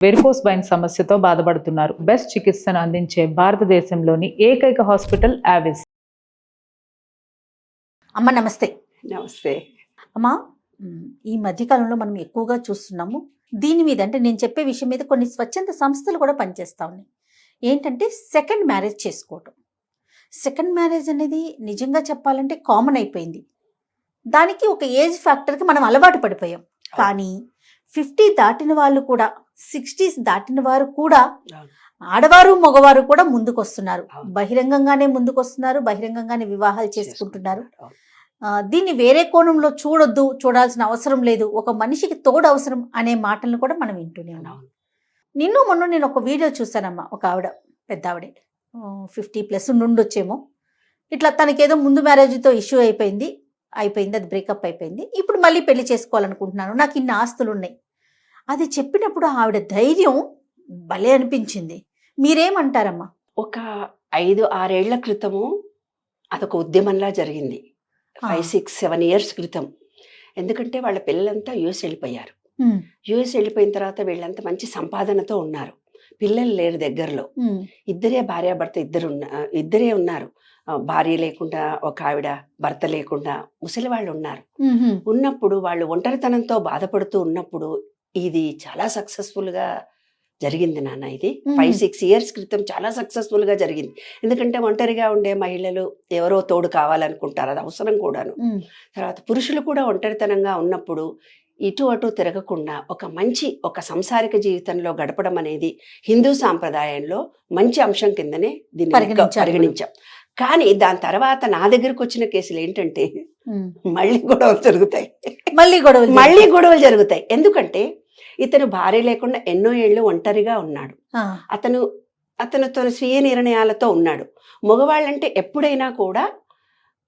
Varicose wine సమస్యతో బాధపడుతున్నారు. Best చికిత్సను అందించే భారతదేశంలోని ఏకైక హాస్పిటల్ ఆవిస్. అమ్మ నమస్తే. నమస్తే అమ్మా, ఈ మధ్యకాలంలో మనం ఎక్కువగా చూస్తున్నాము దీని మీద, అంటే నేను చెప్పే విషయం మీద కొన్ని స్వచ్ఛంద సంస్థలు కూడా పనిచేస్తూ ఉన్నాయి. ఏంటంటే సెకండ్ మ్యారేజ్ చేసుకోవటం. సెకండ్ మ్యారేజ్ అనేది నిజంగా చెప్పాలంటే కామన్ అయిపోయింది. దానికి ఒక ఏజ్ ఫ్యాక్టర్కి మనం అలవాటు పడిపోయాం. కానీ 50 దాటిన వాళ్ళు కూడా, 60s దాటిన వారు కూడా, ఆడవారు మగవారు కూడా ముందుకొస్తున్నారు. బహిరంగంగానే ముందుకొస్తున్నారు, బహిరంగంగానే వివాహాలు చేసుకుంటున్నారు. దీన్ని వేరే కోణంలో చూడొద్దు, చూడాల్సిన అవసరం లేదు, ఒక మనిషికి తోడు అవసరం అనే మాటలను కూడా మనం వింటూనే ఉన్నాం. మొన్న నేను ఒక వీడియో చూసానమ్మా. ఒక ఆవిడ, పెద్ద ఆవిడే, 50+ నుండొచ్చేమో. ఇట్లా తనకేదో ముందు మ్యారేజ్తో ఇష్యూ అయిపోయింది, అది బ్రేకప్ అయిపోయింది. ఇప్పుడు మళ్ళీ పెళ్లి చేసుకోవాలనుకుంటున్నాను, నాకు ఇన్ని ఆస్తులు ఉన్నాయి. అది చెప్పినప్పుడు ఆవిడ ధైర్యం భలే అనిపించింది. మీరేమంటారమ్మా? ఒక 5-6 ఏళ్ల క్రితము అదొక ఉద్యమంలా జరిగింది. 5-6-7 ఇయర్స్ క్రితం. ఎందుకంటే వాళ్ళ పిల్లలంతా యుఎస్ వెళ్ళిపోయారు. యుఎస్ వెళ్ళిపోయిన తర్వాత వీళ్ళంతా మంచి సంపాదనతో ఉన్నారు. పిల్లలు లేరు దగ్గరలో. ఇద్దరే భార్యాభర్త, ఇద్దరే ఉన్నారు. భార్య లేకుండా ఒక ఆవిడ, భర్త లేకుండా ముసలి వాళ్ళు ఉన్నారు. ఉన్నప్పుడు వాళ్ళు ఒంటరితనంతో బాధపడుతూ ఉన్నప్పుడు ఇది చాలా సక్సెస్ఫుల్గా జరిగింది నాన్న. ఇది 5-6 ఇయర్స్ క్రితం చాలా సక్సెస్ఫుల్గా జరిగింది. ఎందుకంటే ఒంటరిగా ఉండే మహిళలు ఎవరో తోడు కావాలనుకుంటారు, అది అవసరం కూడాను. తర్వాత పురుషులు కూడా ఒంటరితనంగా ఉన్నప్పుడు ఇటు అటు తిరగకుండా ఒక సంసారిక జీవితంలో గడపడం అనేది హిందూ సాంప్రదాయంలో మంచి అంశం కిందనే దీన్ని పరిగణించాం. కానీ దాని తర్వాత నా దగ్గరకు వచ్చిన కేసులు ఏంటంటే మళ్ళీ గొడవలు జరుగుతాయి. ఎందుకంటే ఇతను భార్య లేకుండా ఎన్నో ఏళ్ళు ఒంటరిగా ఉన్నాడు. అతను తన స్వీయ నిర్ణయాలతో ఉన్నాడు. మగవాళ్ళంటే ఎప్పుడైనా కూడా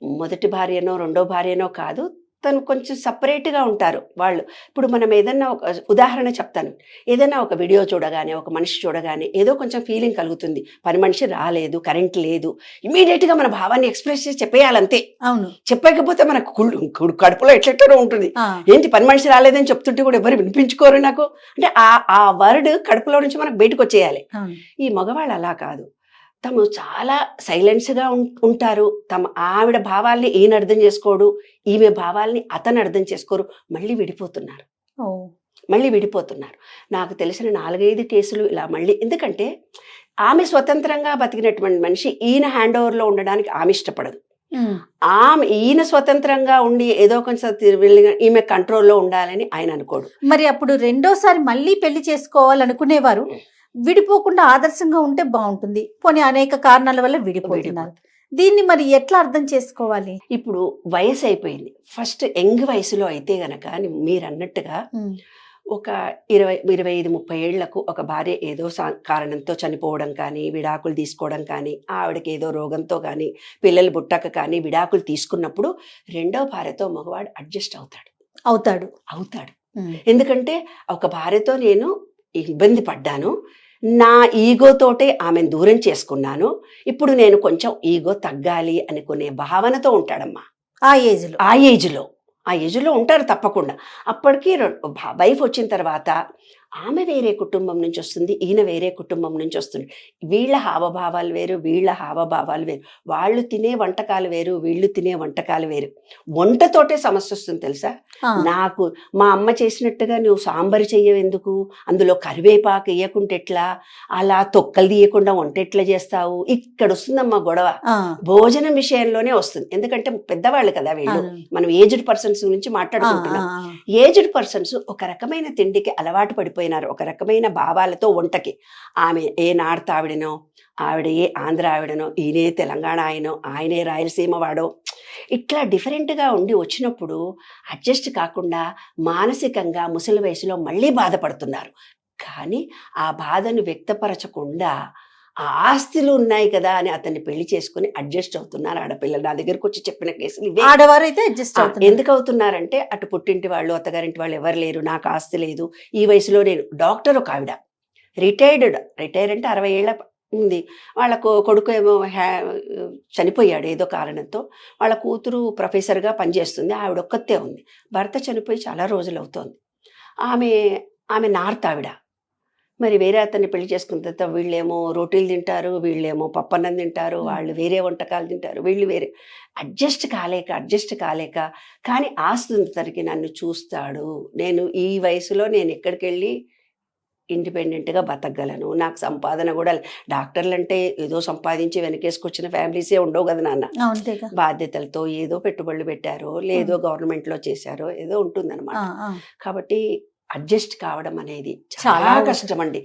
మొదటి భార్యనో రెండో భార్యనో కాదు, తను కొంచెం సపరేట్గా ఉంటారు వాళ్ళు. ఇప్పుడు మనం ఏదన్నా ఒక ఉదాహరణ చెప్తాను. ఏదైనా ఒక వీడియో చూడగానే, ఒక మనిషి చూడగానే ఏదో కొంచెం ఫీలింగ్ కలుగుతుంది. పని మనిషి రాలేదు, కరెంట్ లేదు, ఇమీడియట్గా మన భావాన్ని ఎక్స్ప్రెస్ చేసి చెప్పేయాలంతే. అవును, చెప్పకపోతే మనకు కడుపులో ఎట్లెట్టో ఉంటుంది. ఏంటి పని మనిషి రాలేదని చెప్తుంటే కూడా ఎవరు వినిపించుకోరు నాకు అంటే ఆ వర్డ్ కడుపులో నుంచి మనకు బయటకు వచ్చేయాలి. ఈ మగవాళ్ళు అలా కాదు. తము చాలా సైలెన్స్గా ఉంటారు. తమ ఆవిడ భావాల్ని ఈయన అర్థం చేసుకోడు, ఈమె భావాల్ని అతను అర్థం చేసుకోరు. మళ్ళీ విడిపోతున్నారు. నాకు తెలిసిన 4-5 కేసులు ఇలా మళ్ళీ. ఎందుకంటే ఆమె స్వతంత్రంగా బతికినటువంటి మనిషి ఈయన హ్యాండ్ ఓవర్లో ఉండడానికి ఆమె ఇష్టపడదు. ఈయన స్వతంత్రంగా ఉండి ఏదో కొంచెం ఈమె కంట్రోల్లో ఉండాలని ఆయన అనుకోడు. మరి అప్పుడు రెండోసారి మళ్ళీ పెళ్లి చేసుకోవాలనుకునేవారు విడిపోకుండా ఆదర్శంగా ఉంటే బాగుంటుంది. పోనీ అనేక కారణాల వల్ల విడిపోతున్నారు. దీన్ని మరి ఎట్లా అర్థం చేసుకోవాలి? ఇప్పుడు వయసు అయిపోయింది. ఫస్ట్ యంగ్ వయసులో అయితే గనక మీరు అన్నట్టుగా ఒక 20-25-30 ఏళ్లకు ఒక భార్య ఏదో కారణంతో చనిపోవడం కానీ, విడాకులు తీసుకోవడం కానీ, ఆవిడకి ఏదో రోగంతో కానీ, పిల్లలు పుట్టక కానీ విడాకులు తీసుకున్నప్పుడు రెండో భార్యతో మగవాడు అడ్జస్ట్ అవుతాడు. ఎందుకంటే ఒక భార్యతో నేను ఇబ్బంది పడ్డాను, నా ఈగోతోటే ఆమెను దూరం చేసుకున్నాను, ఇప్పుడు నేను కొంచెం ఈగో తగ్గాలి అనుకునే భావనతో ఉంటాడమ్మా. ఆ ఏజ్లో ఉంటారు తప్పకుండా. అప్పటికి వైఫ్ వచ్చిన తర్వాత ఆమె వేరే కుటుంబం నుంచి వస్తుంది, ఈయన వేరే కుటుంబం నుంచి వస్తుంది. వీళ్ళ హావభావాలు వేరు, వాళ్ళు తినే వంటకాలు వేరు, వీళ్ళు తినే వంటకాలు వేరు. వంటతోటే సమస్య వస్తుంది తెలుసా. నాకు మా అమ్మ చేసినట్టుగా నువ్వు సాంబారు చెయ్యవెందుకు, అందులో కరివేపాకు వేయకుంటే ఎట్లా, అలా తొక్కలు తీయకుండా వంట ఎట్లా చేస్తావు, ఇక్కడ వస్తుందమ్మా గొడవ. భోజనం విషయంలోనే వస్తుంది. ఎందుకంటే పెద్దవాళ్ళు కదా వీళ్ళు. మనం ఏజ్డ్ పర్సన్స్ గురించి మాట్లాడుకుంటున్నాం. ఏజ్డ్ పర్సన్స్ ఒక రకమైన తిండికి అలవాటు పడిపోయి, ఒక రకమైన భావాలతో వంటకి. ఆమె ఏ నార్త్ ఆవిడనో, ఆవిడ ఏ ఆంధ్ర ఆవిడనో, ఈయనే తెలంగాణ ఆయనే రాయలసీమ వాడో, ఇట్లా డిఫరెంట్గా ఉండి వచ్చినప్పుడు అడ్జస్ట్ కాకుండా మానసికంగా ముసలి వయసులో మళ్ళీ బాధపడుతున్నారు. కానీ ఆ బాధను వ్యక్తపరచకుండా ఆస్తులు ఉన్నాయి కదా అని అతన్ని పెళ్లి చేసుకుని అడ్జస్ట్ అవుతున్నారు ఆడపిల్లలు. నా దగ్గరకు వచ్చి చెప్పిన కేసులు ఇవే. ఆడవారు అయితే అడ్జస్ట్ అవుతున్నారు. ఎందుకు అవుతున్నారంటే అటు పుట్టింటి వాళ్ళు, అత్తగారింటి వాళ్ళు ఎవరు లేరు, నాకు ఆస్తి లేదు. ఈ వయసులో నేను డాక్టర్, ఒక ఆవిడ రిటైర్ అంటే 60 ఏళ్ళ ఉంది. వాళ్ళ కొడుకు ఏమో చనిపోయాడు ఏదో కారణంతో. వాళ్ళ కూతురు ప్రొఫెసర్గా పనిచేస్తుంది, ఆవిడ ఒక్కతే ఉంది. భర్త చనిపోయి చాలా రోజులు అవుతోంది. ఆమె నార్త్ ఆవిడ. మరి వేరే అతన్ని పెళ్లి చేసుకున్న తర్వాత వీళ్ళేమో రోటీలు తింటారు, వీళ్ళేమో పప్పన్నం తింటారు, వాళ్ళు వేరే వంటకాలు తింటారు, వీళ్ళు వేరే. అడ్జస్ట్ కాలేక కానీ ఆస్తుతరికి నన్ను చూస్తాడు, నేను ఈ వయసులో నేను ఎక్కడికి వెళ్ళి ఇండిపెండెంట్గా బతకగలను, నాకు సంపాదన కూడా డాక్టర్లు అంటే ఏదో సంపాదించి వెనకేసుకొచ్చిన ఫ్యామిలీసే ఉండవు కదా నాన్న. అంతేగా. బాధ్యతలతో ఏదో పెట్టుబడులు పెట్టారో లేదో గవర్నమెంట్లో చేశారో ఏదో ఉంటుందన్నమాట. కాబట్టి అడ్జస్ట్ కావడం అనేది చాలా కష్టం అండి.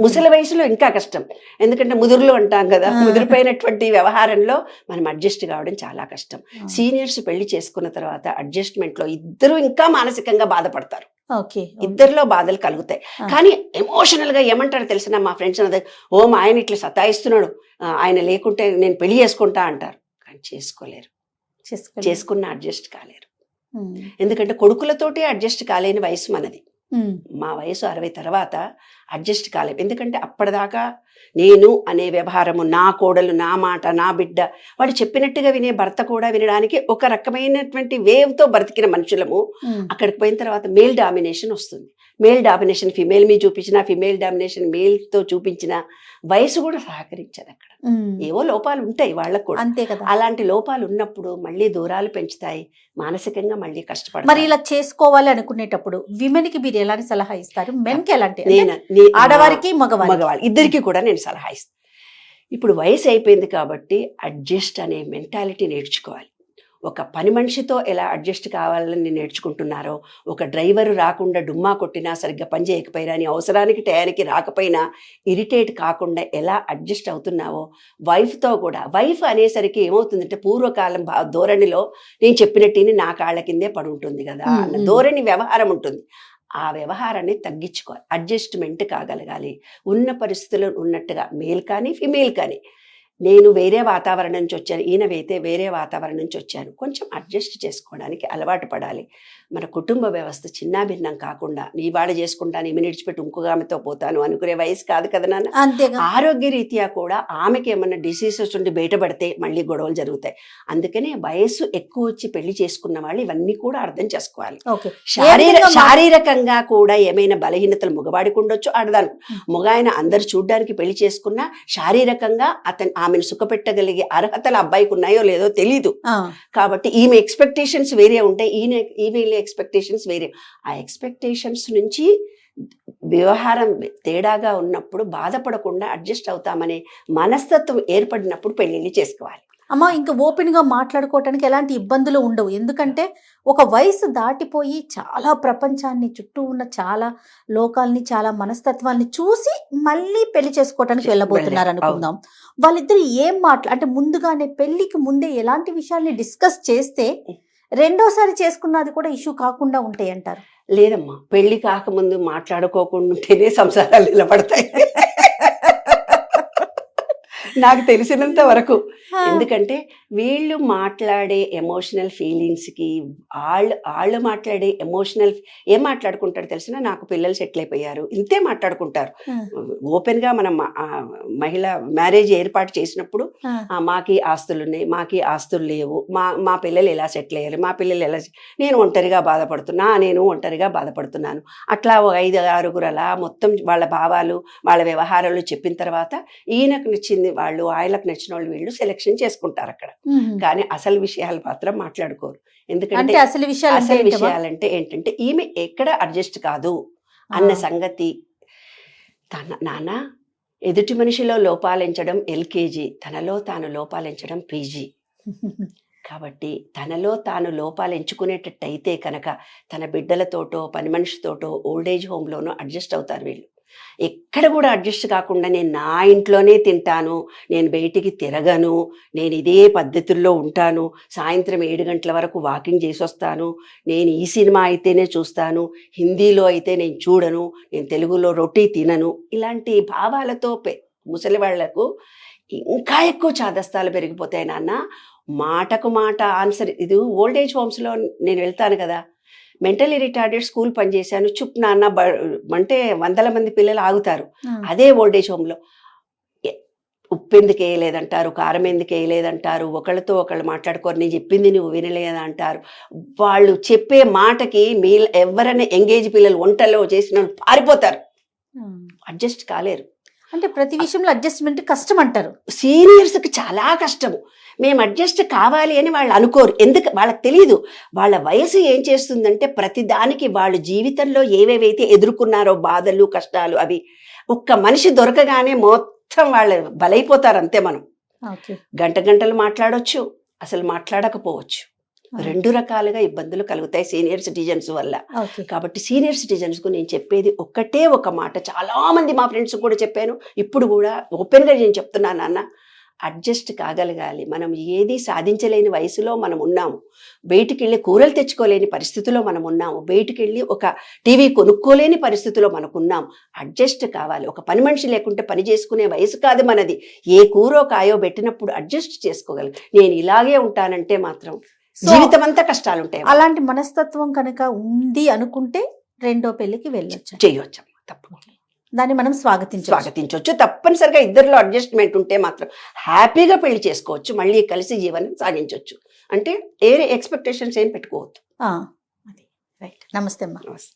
ముసలి వయసులో ఇంకా కష్టం, ఎందుకంటే ముదురులు అంటాం కదా, ముదిరిపోయినటువంటి వ్యవహారంలో మనం అడ్జస్ట్ కావడం చాలా కష్టం. సీనియర్స్ పెళ్లి చేసుకున్న తర్వాత అడ్జస్ట్మెంట్లో ఇద్దరు ఇంకా మానసికంగా బాధపడతారు, ఇద్దరిలో బాధలు కలుగుతాయి. కానీ ఎమోషనల్ గా ఏమంటారు తెలిసిన మా ఫ్రెండ్స్ అన్నది, ఓ మా ఆయన ఇట్లా సతాయిస్తున్నాడు, ఆయన లేకుంటే నేను పెళ్లి చేసుకుంటా అంటారు. కానీ చేసుకోలేరు, చేసుకున్న అడ్జస్ట్ కాలేరు. ఎందుకంటే కొడుకులతోటి అడ్జస్ట్ కాలేని వయసు మనది. మా వయసు 60 తర్వాత అడ్జస్ట్ కాలేము. ఎందుకంటే అప్పటిదాకా నేను అనే వ్యవహారము, నా కోడలు, నా మాట, నా బిడ్డ, వాడు చెప్పినట్టుగా వినే భర్త కూడా వినడానికి ఒక రకమైనటువంటి వేవ్తో బ్రతికిన మనుషులము. అక్కడికి పోయిన తర్వాత మేల్ డామినేషన్ వస్తుంది. మేల్ డామినేషన్ ఫిమేల్ మీద చూపించిన, ఫిమేల్ డామినేషన్ మేల్తో చూపించిన వయసు కూడా సహకరించదు. అక్కడ ఏవో లోపాలు ఉంటాయి వాళ్ళకు కూడా, అంతే కదా. అలాంటి లోపాలు ఉన్నప్పుడు మళ్ళీ దూరాలు పెంచుతాయి, మానసికంగా మళ్ళీ కష్టపడతారు. మరి ఇలా చేసుకోవాలి అనుకునేటప్పుడు విమెన్ కి మీరు ఎలాంటి సలహా ఇస్తారు? మెన్ కి ఎలాంటి, ఆడవారికి మగవాళ్ళు ఇద్దరికి కూడా నేను సలహా ఇస్తాను. ఇప్పుడు వయసు అయిపోయింది కాబట్టి అడ్జస్ట్ అనే మెంటాలిటీ నేర్చుకోవాలి. ఒక పని మనిషితో ఎలా అడ్జస్ట్ కావాలని నేర్చుకుంటున్నారో, ఒక డ్రైవరు రాకుండా డుమ్మా కొట్టినా, సరిగ్గా పని చేయకపోయినా, నీ అవసరానికి టయానికి రాకపోయినా ఇరిటేట్ కాకుండా ఎలా అడ్జస్ట్ అవుతున్నావో వైఫ్తో కూడా. వైఫ్ అనేసరికి ఏమవుతుందంటే పూర్వకాలం ధోరణిలో నేను చెప్పినట్టుని నా కాళ్ళ కిందే పడి ఉంటుంది కదా అన్న ధోరణి వ్యవహారం ఉంటుంది. ఆ వ్యవహారాన్ని తగ్గించుకోవాలి, అడ్జస్ట్మెంట్ కాగలగాలి. ఉన్న పరిస్థితుల్లో ఉన్నట్టుగా మేల్ కానీ ఫిమేల్ కానీ, నేను వేరే వాతావరణం నుంచి వచ్చాను, ఈయనవైతే వేరే వాతావరణం నుంచి వచ్చాను, కొంచెం అడ్జస్ట్ చేసుకోవడానికి అలవాటు పడాలి. మన కుటుంబ వ్యవస్థ చిన్నాభిన్నం కాకుండా నీ వాడు చేసుకుంటాను, ఈమె విడిచిపెట్టి ఇంకొక ఆమెతో పోతాను అనుకునే వయసు కాదు కదా నాన్న. ఆరోగ్య రీత్యా కూడా ఆమెకి ఏమన్నా డిసీజెస్ ఉండి బయటపడితే మళ్ళీ గొడవలు జరుగుతాయి. అందుకనే వయసు ఎక్కువ వచ్చి పెళ్లి చేసుకున్న వాళ్ళు ఇవన్నీ కూడా అర్థం చేసుకోవాలి. శారీరకంగా కూడా ఏమైనా బలహీనతలు మగవాడికి ఉండొచ్చు, ఆడదానికి. మగ ఆయన అందరు చూడ్డానికి పెళ్లి చేసుకున్నా శారీరకంగా ఆమెను సుఖపెట్టగలిగే అర్హతలు అబ్బాయికి ఉన్నాయో లేదో తెలీదు. కాబట్టి ఈమె ఎక్స్పెక్టేషన్స్ వేరే ఉంటాయి, ఈమె ఎక్స్పెక్టేషన్స్ వేరే. ఆ ఎక్స్పెక్టేషన్స్ నుంచి వ్యవహారం తేడాగా ఉన్నప్పుడు బాధపడకుండా అడ్జస్ట్ అవుతామనే మనస్తత్వం ఏర్పడినప్పుడు పెళ్లిళ్ళు చేసుకోవాలి. అమ్మ, ఇంకా ఓపెన్ గా మాట్లాడుకోవటానికి ఎలాంటి ఇబ్బందులు ఉండవు. ఎందుకంటే ఒక వయసు దాటిపోయి చాలా ప్రపంచాన్ని, చుట్టూ ఉన్న చాలా లోకాల్ని, చాలా మనస్తత్వాన్ని చూసి మళ్ళీ పెళ్లి చేసుకోవటానికి వెళ్ళబోతున్నారు అనుకుందాం. వాళ్ళిద్దరు ఏం అంటే ముందుగానే పెళ్లికి ముందే ఎలాంటి విషయాల్ని డిస్కస్ చేస్తే రెండోసారి చేసుకున్నది కూడా ఇష్యూ కాకుండా ఉంటాయి అంటారు? లేదమ్మా, పెళ్లి కాకముందు మాట్లాడుకోకుండా ఉంటేనే సంసారాలు నిలబడతాయి నాకు తెలిసినంత వరకు. ఎందుకంటే వీళ్ళు మాట్లాడే ఎమోషనల్ ఫీలింగ్స్కి, వాళ్ళు మాట్లాడే ఎమోషనల్ ఏం మాట్లాడుకుంటారు తెలిసిన, నాకు పిల్లలు సెటిల్ అయిపోయారు, ఇంతే మాట్లాడుకుంటారు. ఓపెన్గా మనం మహిళ మ్యారేజ్ ఏర్పాటు చేసినప్పుడు మాకి ఆస్తులు ఉన్నాయి, మాకి ఆస్తులు లేవు, మా పిల్లలు ఎలా సెటిల్ అయ్యారు, మా పిల్లలు ఎలా, నేను ఒంటరిగా బాధపడుతున్నాను. అట్లా 5-6 అలా మొత్తం వాళ్ళ భావాలు, వాళ్ళ వ్యవహారాలు చెప్పిన తర్వాత ఈయనకు నచ్చింది వాళ్ళు, ఆయనకు నచ్చిన వాళ్ళు వీళ్ళు సెలెక్షన్ చేసుకుంటారు అక్కడ. కానీ అసలు విషయాలు మాత్రం మాట్లాడుకోరు. ఎందుకంటే అసలు విషయాలంటే ఏంటంటే ఈమె ఎక్కడ అడ్జస్ట్ కాదు అన్న సంగతి. నాన్న, ఎదుటి మనిషిలో లోపాలించడం ఎల్కేజీ, తనలో తాను లోపాలించడం పీజీ. కాబట్టి తనలో తాను లోపాలు ఎంచుకునేటట్టయితే కనుక తన బిడ్డలతోటో పని మనిషితోటో ఓల్డేజ్ హోమ్లోనో అడ్జస్ట్ అవుతారు వీళ్ళు. ఎక్కడ కూడా అడ్జస్ట్ కాకుండా నేను నా ఇంట్లోనే తింటాను, నేను బయటికి తిరగను, నేను ఇదే పద్ధతుల్లో ఉంటాను, సాయంత్రం 7 గంటల వరకు వాకింగ్ చేసి వస్తాను, నేను ఈ సినిమా అయితేనే చూస్తాను, హిందీలో అయితే నేను చూడను, నేను తెలుగులో రొట్టి తినను, ఇలాంటి భావాలతో ముసలి వాళ్లకు ఇంకా ఎక్కువ చాదస్తాలు పెరిగిపోతాయి నాన్న. మాటకు మాట ఆన్సర్. ఇది ఓల్డేజ్ హోమ్స్లో నేను వెళ్తాను కదా, మెంటలీ రిటార్డెడ్ స్కూల్ పనిచేశాను, చుప్ నాన్న అంటే 100 మంది పిల్లలు ఆగుతారు. అదే ఓల్డేజ్ హోమ్లో ఉప్పు ఎందుకు వేయలేదంటారు, కారం ఎందుకు వేయలేదంటారు, ఒకళ్ళతో ఒకళ్ళు మాట్లాడుకోరు, నేను చెప్పింది నువ్వు వినలేదంటారు. వాళ్ళు చెప్పే మాటకి ఎవరైనా ఎంగేజ్ పిల్లలు వంటలో చేసిన పారిపోతారు. అడ్జస్ట్ కాలేరు. అంటే ప్రతి విషయంలో అడ్జస్ట్మెంట్ కష్టం అంటారు. సీనియర్స్కి చాలా కష్టము. మేము అడ్జస్ట్ కావాలి అని వాళ్ళు అనుకోరు. ఎందుకు వాళ్ళకి తెలియదు. వాళ్ళ వయసు ఏం చేస్తుందంటే ప్రతి దానికి వాళ్ళు జీవితంలో ఏవేవైతే ఎదుర్కొన్నారో బాధలు కష్టాలు అవి ఒక్క మనిషి దొరకగానే మొత్తం వాళ్ళు బలైపోతారు అంతే. మనం ఓకే. గంటలు మాట్లాడొచ్చు, అసలు మాట్లాడకపోవచ్చు. 2 రకాలుగా ఇబ్బందులు కలుగుతాయి సీనియర్ సిటిజన్స్ వల్ల. ఓకే. కాబట్టి సీనియర్ సిటిజన్స్కు నేను చెప్పేది ఒక్కటే ఒక మాట, చాలా మంది మా ఫ్రెండ్స్ కూడా చెప్పాను, ఇప్పుడు కూడా ఓపెన్గా నేను చెప్తున్నాను, నాన్న అడ్జస్ట్ కాగలగాలి. మనం ఏది సాధించలేని వయసులో మనం ఉన్నాము. బయటికి వెళ్ళి కూరలు తెచ్చుకోలేని పరిస్థితిలో మనం ఉన్నాము. బయటికి వెళ్ళి ఒక టీవీ కొనుక్కోలేని పరిస్థితిలో మనకున్నాం. అడ్జస్ట్ కావాలి. ఒక పని మనిషి లేకుంటే పని చేసుకునే వయసు కాదు మనది. ఏ కూరో కాయో పెట్టినప్పుడు అడ్జస్ట్ చేసుకోగలం. నేను ఇలాగే ఉంటానంటే మాత్రం జీవితం అంతా కష్టాలు ఉంటాయి. అలాంటి మనస్తత్వం కనుక ఉంది అనుకుంటే రెండో పెళ్లికి వెళ్ళొచ్చు, చేయొచ్చు, తప్పకుండా దాన్ని మనం స్వాగతించవచ్చు. తప్పనిసరిగా ఇద్దరిలో అడ్జస్ట్మెంట్ ఉంటే మాత్రం హ్యాపీగా పెళ్లి చేసుకోవచ్చు, మళ్ళీ కలిసి జీవనం సాగించవచ్చు. అంటే ఏ ఎక్స్పెక్టేషన్స్ ఏం పెట్టుకోవద్దు. రైట్. నమస్తే అమ్మా. నమస్తే.